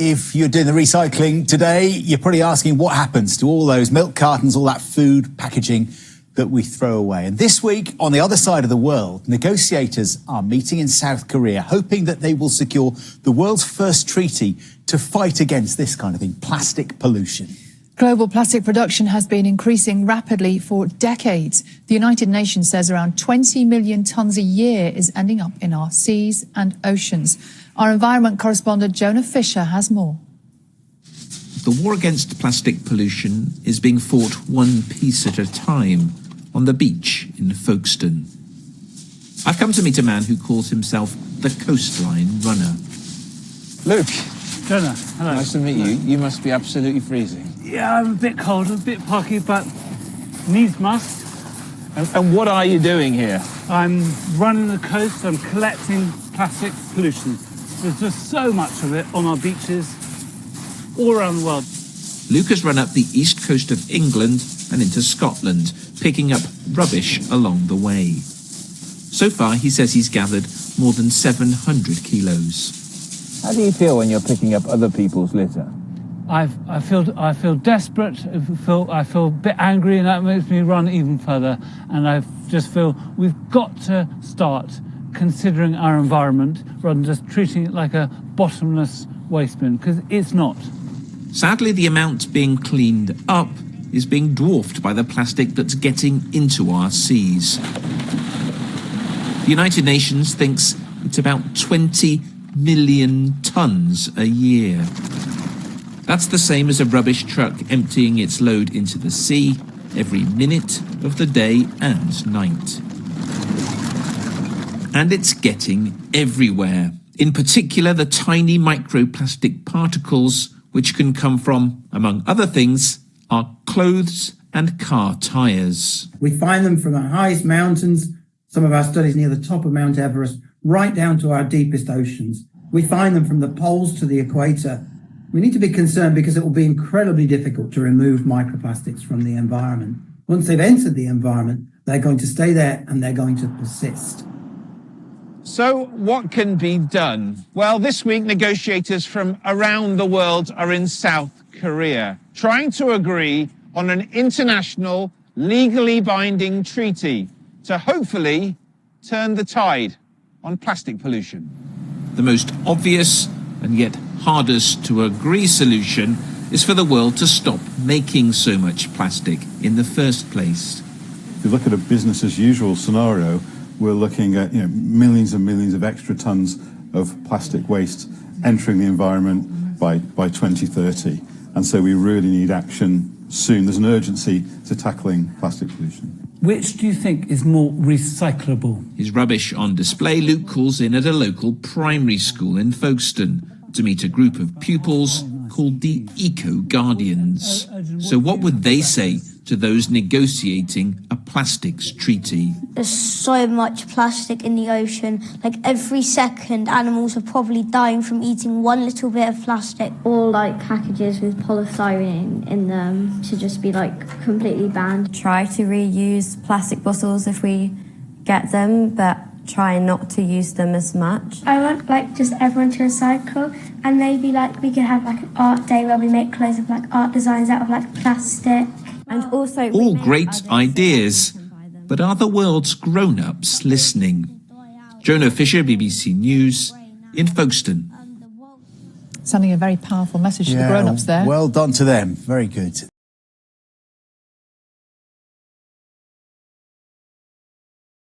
If you're doing the recycling today, you're probably asking what happens to all those milk cartons, all that food packaging that we throw away. And this week, on the other side of the world, negotiators are meeting in South Korea, hoping that they will secure the world's first treaty to fight against this kind of thing, plastic pollution. Global plastic production has been increasing rapidly for decades. The United Nations says around 20 million tonnes a year is ending up in our seas and oceans. Our environment correspondent Jonah has more. The war against plastic pollution is being fought one piece at a time on the beach in Folkestone. I've come to meet a man who calls himself the Coastline Runner. Luke. Jonah, hello. Nice to meet you. You must be absolutely freezing. Yeah, I'm a bit cold, a bit puggy, but needs must. And what are you doing here? I'm running the coast, I'm collecting plastic pollution. There's just so much of it on our beaches all around the world. Luke has run up the east coast of England and into Scotland, picking up rubbish along the way. So far, he says he's gathered more than 700 kilos. How do you feel when you're picking up other people's litter? I feel desperate, I feel a bit angry, and that makes me run even further. And I just feel we've got to start considering our environment rather than just treating it like a bottomless waste bin, because it's not. Sadly, the amount being cleaned up is being dwarfed by the plastic that's getting into our seas. The United Nations thinks it's about 20 million tonnes a year. That's the same as a rubbish truck emptying its load into the sea every minute of the day and night. And it's getting everywhere. In particular, the tiny microplastic particles, which can come from, among other things, our clothes and car tyres. We find them from the highest mountains, some of our studies near the top of Mount Everest, right down to our deepest oceans. We find them from the poles to the equator. We need to be concerned because it will be incredibly difficult to remove microplastics from the environment. Once they've entered the environment, they're going to stay there and they're going to persist. So what can be done? Well, this week, negotiators from around the world are in South Korea, trying to agree on an international, legally binding treaty to hopefully turn the tide on plastic pollution. The most obvious and yet hardest to agree solution is for the world to stop making so much plastic in the first place. If you look at a business as usual scenario, we're looking at millions and millions of extra tons of plastic waste entering the environment by 2030. And so we really need action soon. There's an urgency to tackling plastic pollution. Which do you think is more recyclable? His rubbish on display, Luke calls in at a local primary school in Folkestone to meet a group of pupils called the Eco Guardians. So what would they say to those negotiating a plastics treaty? There's so much plastic in the ocean. Like every second, animals are probably dying from eating one little bit of plastic. All like packages with polystyrene in them to just be like completely banned. Try to reuse plastic bottles if we get them, but try not to use them as much. I want like just everyone to recycle, and maybe like we could have like an art day where we make clothes of like art designs out of like plastic. And also all great ideas, but are the world's grown-ups listening? Jonah Fisher, BBC News, in Folkestone. Sending a very powerful message to the grown-ups there. Well done to them. Very good.